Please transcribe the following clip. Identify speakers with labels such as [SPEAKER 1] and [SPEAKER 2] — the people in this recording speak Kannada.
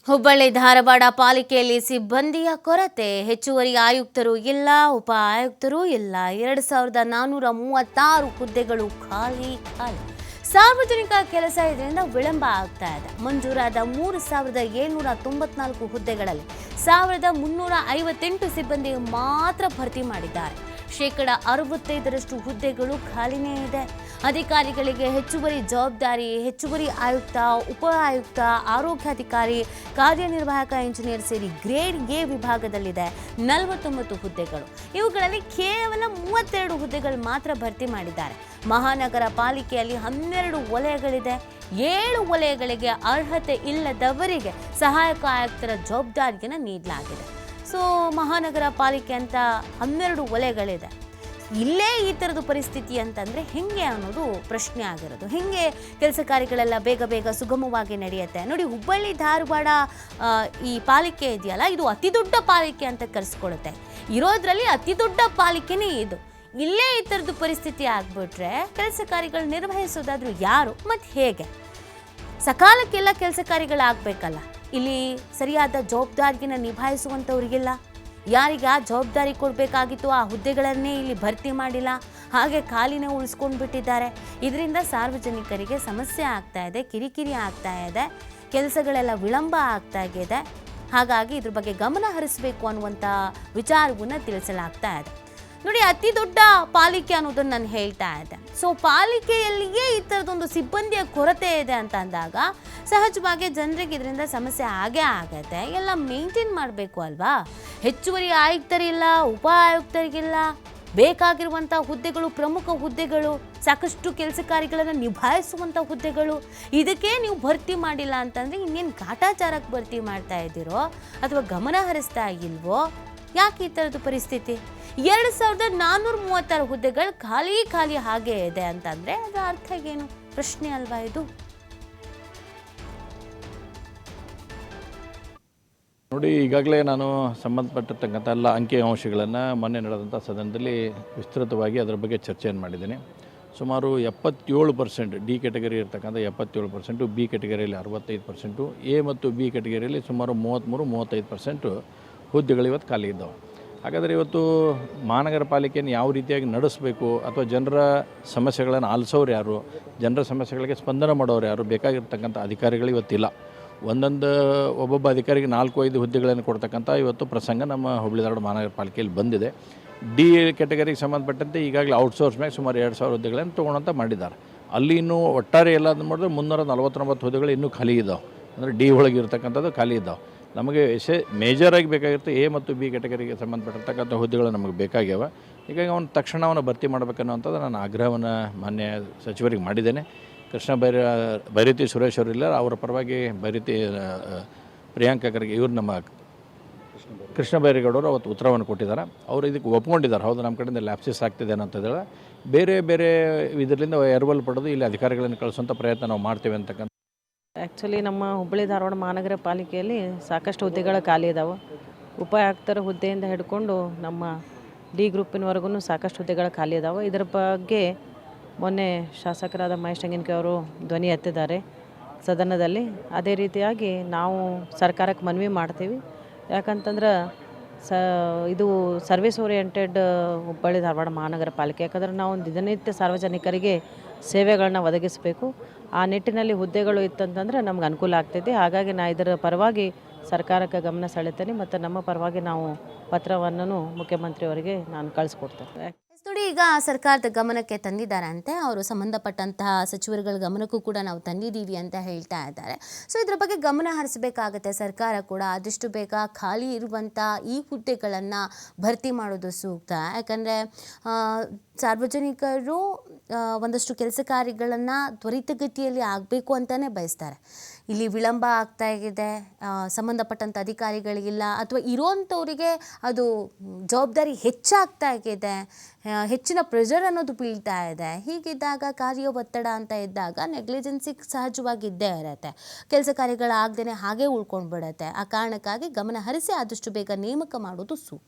[SPEAKER 1] ಹುಬ್ಬಳ್ಳಿ ಧಾರವಾಡ ಪಾಲಿಕೆಯಲ್ಲಿ ಸಿಬ್ಬಂದಿಯ ಕೊರತೆ. ಹೆಚ್ಚುವರಿ ಆಯುಕ್ತರು ಇಲ್ಲ, ಉಪ ಆಯುಕ್ತರು ಇಲ್ಲ. 2436 ಹುದ್ದೆಗಳು ಖಾಲಿ. ಸಾರ್ವಜನಿಕ ಕೆಲಸ ಇದರಿಂದ ವಿಳಂಬ ಆಗ್ತಾ ಇದೆ. ಮಂಜೂರಾದ 3794 ಹುದ್ದೆಗಳಲ್ಲಿ 1358 ಸಿಬ್ಬಂದಿ ಮಾತ್ರ ಭರ್ತಿ ಮಾಡಿದ್ದಾರೆ. 65% ಹುದ್ದೆಗಳು ಖಾಲಿನೇ ಇದೆ. ಅಧಿಕಾರಿಗಳಿಗೆ ಹೆಚ್ಚುವರಿ ಜವಾಬ್ದಾರಿ. ಹೆಚ್ಚುವರಿ ಆಯುಕ್ತ, ಉಪ ಆಯುಕ್ತ, ಆರೋಗ್ಯಾಧಿಕಾರಿ, ಕಾರ್ಯನಿರ್ವಾಹಕ ಇಂಜಿನಿಯರ್ ಸೇರಿ ಗ್ರೇಡ್ ಎ ವಿಭಾಗದಲ್ಲಿದೆ 49 ಹುದ್ದೆಗಳು. ಇವುಗಳಲ್ಲಿ ಕೇವಲ 32 ಹುದ್ದೆಗಳು ಮಾತ್ರ ಭರ್ತಿ ಮಾಡಿದ್ದಾರೆ. ಮಹಾನಗರ ಪಾಲಿಕೆಯಲ್ಲಿ 12 ವಲಯಗಳಿದೆ. 7 ವಲಯಗಳಿಗೆ ಅರ್ಹತೆ ಇಲ್ಲದವರಿಗೆ ಸಹಾಯಕ ಆಯುಕ್ತರ ಜವಾಬ್ದಾರಿಯನ್ನು ನೀಡಲಾಗಿದೆ. ಸೊ ಮಹಾನಗರ ಪಾಲಿಕೆ ಅಂತ 12 ವಲಯಗಳಿದೆ. ಇಲ್ಲೇ ಈ ಥರದ ಪರಿಸ್ಥಿತಿ ಅಂತಂದರೆ ಹೆಂಗೆ ಅನ್ನೋದು ಪ್ರಶ್ನೆ ಆಗಿರೋದು. ಹೆಂಗೆ ಕೆಲಸ ಕಾರ್ಯಗಳೆಲ್ಲ ಬೇಗ ಸುಗಮವಾಗಿ ನಡೆಯುತ್ತೆ ನೋಡಿ. ಹುಬ್ಬಳ್ಳಿ ಧಾರವಾಡ ಈ ಪಾಲಿಕೆ ಇದೆಯಲ್ಲ, ಇದು ಅತಿ ದೊಡ್ಡ ಪಾಲಿಕೆ ಅಂತ ಕರೆಸ್ಕೊಳ್ಳುತ್ತೆ. ಇರೋದ್ರಲ್ಲಿ ಅತಿ ದೊಡ್ಡ ಪಾಲಿಕೆನೇ ಇದು. ಇಲ್ಲೇ ಈ ಥರದ್ದು ಪರಿಸ್ಥಿತಿ ಆಗ್ಬಿಟ್ರೆ ಕೆಲಸ ಕಾರ್ಯಗಳು ನಿರ್ವಹಿಸೋದಾದ್ರೂ ಯಾರು ಮತ್ತು ಹೇಗೆ? ಸಕಾಲಕ್ಕೆಲ್ಲ ಕೆಲಸ ಕಾರ್ಯಗಳಾಗಬೇಕಲ್ಲ. ಇಲ್ಲಿ ಸರಿಯಾದ ಜವಾಬ್ದಾರಿಯನ್ನು ನಿಭಾಯಿಸುವಂಥವ್ರಿಗಿಲ್ಲ. ಯಾರಿಗೆ ಆ ಜವಾಬ್ದಾರಿ ಕೊಡಬೇಕಾಗಿತ್ತು ಆ ಹುದ್ದೆಗಳನ್ನೇ ಇಲ್ಲಿ ಭರ್ತಿ ಮಾಡಿಲ್ಲ. ಹಾಗೆ ಖಾಲಿನೇ ಉಳಿಸ್ಕೊಂಡು ಬಿಟ್ಟಿದ್ದಾರೆ. ಇದರಿಂದ ಸಾರ್ವಜನಿಕರಿಗೆ ಸಮಸ್ಯೆ ಆಗ್ತಾ ಇದೆ, ಕಿರಿಕಿರಿ ಆಗ್ತಾ ಇದೆ, ಕೆಲಸಗಳೆಲ್ಲ ವಿಳಂಬ ಆಗ್ತಾ ಇದೆ. ಹಾಗಾಗಿ ಇದ್ರ ಬಗ್ಗೆ ಗಮನ ಹರಿಸಬೇಕು ಅನ್ನುವಂಥ ವಿಚಾರವನ್ನು ತಿಳಿಸಲಾಗ್ತಾ ಇದೆ ನೋಡಿ. ಅತಿ ದೊಡ್ಡ ಪಾಲಿಕೆ ಅನ್ನೋದನ್ನು ನಾನು ಹೇಳ್ತಾ ಇದ್ದೆ. ಸೊ ಪಾಲಿಕೆಯಲ್ಲಿಯೇ ಈ ಥರದೊಂದು ಸಿಬ್ಬಂದಿಯ ಕೊರತೆ ಇದೆ ಅಂತ ಅಂದಾಗ ಸಹಜವಾಗಿ ಜನರಿಗೆ ಇದರಿಂದ ಸಮಸ್ಯೆ ಆಗೇ ಆಗತ್ತೆ. ಎಲ್ಲ ಮೇಂಟೈನ್ ಮಾಡಬೇಕು ಅಲ್ವಾ. ಹೆಚ್ಚುವರಿ ಆಯುಕ್ತರಿಲ್ಲ, ಉಪ ಆಯುಕ್ತರಿಗಿಲ್ಲ. ಬೇಕಾಗಿರುವಂಥ ಹುದ್ದೆಗಳು, ಪ್ರಮುಖ ಹುದ್ದೆಗಳು, ಸಾಕಷ್ಟು ಕೆಲಸ ಕಾರ್ಯಗಳನ್ನು ನಿಭಾಯಿಸುವಂಥ ಹುದ್ದೆಗಳು, ಇದಕ್ಕೆ ನೀವು ಭರ್ತಿ ಮಾಡಿಲ್ಲ ಅಂತಂದರೆ ಇನ್ನೇನು ಕಾಟಾಚಾರಕ್ಕೆ ಭರ್ತಿ ಮಾಡ್ತಾ ಇದ್ದೀರೋ ಅಥವಾ ಗಮನ ಹರಿಸ್ತಾ ಇಲ್ವೋ? ಯಾಕೆ ಈ ಥರದ್ದು ಪರಿಸ್ಥಿತಿ? 2436 ಹುದ್ದೆಗಳು ಖಾಲಿ ಹಾಗೆ ಇದೆ ಅಂತಂದರೆ ಅದರ ಅರ್ಥ ಏನು? ಪ್ರಶ್ನೆ ಅಲ್ವಾ ಇದು?
[SPEAKER 2] ನೋಡಿ, ಈಗಾಗಲೇ ನಾನು ಸಂಬಂಧಪಟ್ಟಿರ್ತಕ್ಕಂಥ ಎಲ್ಲ ಅಂಕಿಅಂಶಗಳನ್ನು ಮೊನ್ನೆ ನಡೆದಂಥ ಸದನದಲ್ಲಿ ವಿಸ್ತೃತವಾಗಿ ಅದರ ಬಗ್ಗೆ ಚರ್ಚೆಯನ್ನು ಮಾಡಿದ್ದೀನಿ. ಸುಮಾರು 77% ಡಿ ಕ್ಯಾಟಗರಿ ಇರ್ತಕ್ಕಂಥ 77%, ಬಿ ಕ್ಯಾಟಗರಿಯಲ್ಲಿ 65%, ಎ ಮತ್ತು ಬಿ ಕ್ಯಾಟಗರಿಯಲ್ಲಿ ಸುಮಾರು 33-35% ಹುದ್ದೆಗಳು ಇವತ್ತು ಖಾಲಿ ಇದ್ದಾವೆ. ಹಾಗಾದರೆ ಇವತ್ತು ಮಹಾನಗರ ಪಾಲಿಕೆಯನ್ನು ಯಾವ ರೀತಿಯಾಗಿ ನಡೆಸಬೇಕು ಅಥವಾ ಜನರ ಸಮಸ್ಯೆಗಳನ್ನು ಆಲಿಸೋರು ಯಾರು, ಜನರ ಸಮಸ್ಯೆಗಳಿಗೆ ಸ್ಪಂದನೆ ಮಾಡೋರು ಯಾರು, ಬೇಕಾಗಿರ್ತಕ್ಕಂಥ ಅಧಿಕಾರಿಗಳು ಇವತ್ತಿಲ್ಲ. ಒಬ್ಬೊಬ್ಬ ಅಧಿಕಾರಿಗೆ 4-5 ಹುದ್ದೆಗಳನ್ನು ಕೊಡ್ತಕ್ಕಂಥ ಇವತ್ತು ಪ್ರಸಂಗ ನಮ್ಮ ಹುಬ್ಬಳ್ಳಿ ಧಾರವಾಡ ಮಹಾನಗರ ಪಾಲಿಕೆಯಲ್ಲಿ ಬಂದಿದೆ. ಡಿ ಕ್ಯಾಟಗರಿಗೆ ಸಂಬಂಧಪಟ್ಟಂತೆ ಈಗಾಗಲೇ ಔಟ್ಸೋರ್ಸ್ ಮ್ಯಾಗ ಸುಮಾರು 2000 ಹುದ್ದೆಗಳನ್ನು ತೊಗೊಳಂತ ಮಾಡಿದ್ದಾರೆ. ಅಲ್ಲಿ ಇನ್ನೂ ಒಟ್ಟಾರೆ ಎಲ್ಲ ಮಾಡಿದ್ರೆ 349 ಹುದ್ದೆಗಳು ಇನ್ನೂ ಖಾಲಿ ಇದ್ದಾವೆ. ಅಂದರೆ ಡಿ ಒಳಗೆ ಇರ್ತಕ್ಕಂಥದ್ದು ಖಾಲಿ ಇದ್ದಾವೆ. ನಮಗೆ ಮೇಜರಾಗಿ ಬೇಕಾಗಿರುತ್ತೆ ಎ ಮತ್ತು ಬಿ ಕ್ಯಾಟಗರಿಗೆ ಸಂಬಂಧಪಟ್ಟಿರ್ತಕ್ಕಂಥ ಹುದ್ದೆಗಳು ನಮಗೆ ಬೇಕಾಗ್ಯಾವ. ಹೀಗಾಗಿ ತಕ್ಷಣ ಅವನು ಭರ್ತಿ ಮಾಡಬೇಕನ್ನುವಂಥದ್ದು ನಾನು ಆಗ್ರಹವನ್ನು ಮಾನ್ಯ ಸಚಿವರಿಗೆ ಮಾಡಿದ್ದೇನೆ. ಬೈರತಿ ಸುರೇಶ್ ಅವರಿಲ್ಲ, ಅವರ ಪರವಾಗಿ ಪ್ರಿಯಾಂಕಾ ಖರ್ಗೆ ಇವರು ನಮ್ಮ ಕೃಷ್ಣ ಬೈರೇಗೌಡರು ಅವತ್ತು ಉತ್ತರವನ್ನು ಕೊಟ್ಟಿದ್ದಾರೆ. ಅವರು ಇದಕ್ಕೆ ಒಪ್ಕೊಂಡಿದ್ದಾರೆ. ಹೌದು, ನಮ್ಮ ಕಡೆಯಿಂದ ಲ್ಯಾಪ್ಸಿಸ್ ಆಗ್ತಿದೆ ಅಂತಂದೇಳಿ ಬೇರೆ ಇದರಿಂದ ಎರವಲು ಪಡೆದು ಇಲ್ಲಿ ಅಧಿಕಾರಿಗಳನ್ನು ಕಳಿಸುವಂಥ ಪ್ರಯತ್ನ ನಾವು ಮಾಡ್ತೇವೆ ಅಂತಕ್ಕಂಥ.
[SPEAKER 3] ಆ್ಯಕ್ಚುಲಿ ನಮ್ಮ ಹುಬ್ಬಳ್ಳಿ ಧಾರವಾಡ ಮಹಾನಗರ ಪಾಲಿಕೆಯಲ್ಲಿ ಸಾಕಷ್ಟು ಹುದ್ದೆಗಳು ಖಾಲಿ ಇದ್ದಾವೆ. ಉಪ ಆಯುಕ್ತರ ಹುದ್ದೆಯಿಂದ ಹಿಡ್ಕೊಂಡು ನಮ್ಮ ಡಿ ಗ್ರೂಪಿನವರೆಗೂ ಸಾಕಷ್ಟು ಹುದ್ದೆಗಳು ಖಾಲಿ ಇದ್ದಾವೆ. ಇದರ ಬಗ್ಗೆ ಮೊನ್ನೆ ಶಾಸಕರಾದ ಮಹೇಶ್ ತೆಂಗಿನಕಾಯಿ ಅವರು ಧ್ವನಿ ಎತ್ತಿದ್ದಾರೆ ಸದನದಲ್ಲಿ. ಅದೇ ರೀತಿಯಾಗಿ ನಾವು ಸರ್ಕಾರಕ್ಕೆ ಮನವಿ ಮಾಡ್ತೀವಿ. ಯಾಕಂತಂದ್ರೆ ಇದು ಸರ್ವಿಸ್ ಓರಿಯೆಂಟೆಡ್ ಹುಬ್ಬಳ್ಳಿ ಧಾರವಾಡ ಮಹಾನಗರ ಪಾಲಿಕೆ. ಯಾಕಂದ್ರೆ ನಾವು ದಿನನಿತ್ಯ ಸಾರ್ವಜನಿಕರಿಗೆ ಸೇವೆಗಳನ್ನ ಒದಗಿಸಬೇಕು. ಆ ನಿಟ್ಟಿನಲ್ಲಿ ಹುದ್ದೆಗಳು ಇತ್ತಂತಂದರೆ ನಮ್ಗೆ ಅನುಕೂಲ ಆಗ್ತೈತಿ. ಹಾಗಾಗಿ ಇದರ ಪರವಾಗಿ ಸರ್ಕಾರಕ್ಕೆ ಗಮನ ಸೆಳೆತೇನೆ ಮತ್ತು ನಮ್ಮ ಪರವಾಗಿ ನಾವು ಪತ್ರವನ್ನು ಮುಖ್ಯಮಂತ್ರಿಯವರಿಗೆ ನಾನು ಕಳಿಸ್ಕೊಡ್ತೇನೆ.
[SPEAKER 1] ನೋಡಿ, ಈಗ ಸರ್ಕಾರದ ಗಮನಕ್ಕೆ ತಂದಿದ್ದಾರಂತೆ. ಅವರು ಸಂಬಂಧಪಟ್ಟಂತಹ ಸಚಿವರುಗಳ ಗಮನಕ್ಕೂ ಕೂಡ ನಾವು ತಂದಿದ್ದೀವಿ ಅಂತ ಹೇಳ್ತಾ ಇದ್ದಾರೆ. ಸೊ ಇದ್ರ ಬಗ್ಗೆ ಗಮನ ಹರಿಸಬೇಕಾಗತ್ತೆ ಸರ್ಕಾರ ಕೂಡ. ಆದಷ್ಟು ಬೇಗ ಖಾಲಿ ಇರುವಂಥ ಈ ಹುದ್ದೆಗಳನ್ನು ಭರ್ತಿ ಮಾಡೋದು ಸೂಕ್ತ. ಯಾಕಂದರೆ ಸಾರ್ವಜನಿಕರು ಒಂದಷ್ಟು ಕೆಲಸ ಕಾರ್ಯಗಳನ್ನು ತ್ವರಿತಗತಿಯಲ್ಲಿ ಆಗಬೇಕು ಅಂತಲೇ ಬಯಸ್ತಾರೆ. ಇಲ್ಲಿ ವಿಳಂಬ ಆಗ್ತಾ ಇದೆ, ಸಂಬಂಧಪಟ್ಟಂಥ ಅಧಿಕಾರಿಗಳಿಗಿಲ್ಲ, ಅಥವಾ ಇರೋಂಥವರಿಗೆ ಅದು ಜವಾಬ್ದಾರಿ ಹೆಚ್ಚಾಗ್ತಾ ಇದೆ, ಹೆಚ್ಚಿನ ಪ್ರೆಷರ್ ಅನ್ನೋದು ಬೀಳ್ತಾ ಇದೆ. ಹೀಗಿದ್ದಾಗ ಕಾರ್ಯ ಒತ್ತಡ ಅಂತ ಇದ್ದಾಗ ನೆಗ್ಲಿಜೆನ್ಸಿ ಸಹಜವಾಗಿ ಇದ್ದೇ ಇರುತ್ತೆ. ಕೆಲಸ ಕಾರ್ಯಗಳಾಗ್ದೇ ಹಾಗೆ ಉಳ್ಕೊಂಡು ಬಿಡುತ್ತೆ. ಆ ಕಾರಣಕ್ಕಾಗಿ ಗಮನ ಹರಿಸಿ ಆದಷ್ಟು ಬೇಗ ನೇಮಕ ಮಾಡೋದು ಸೂಕ್ತ.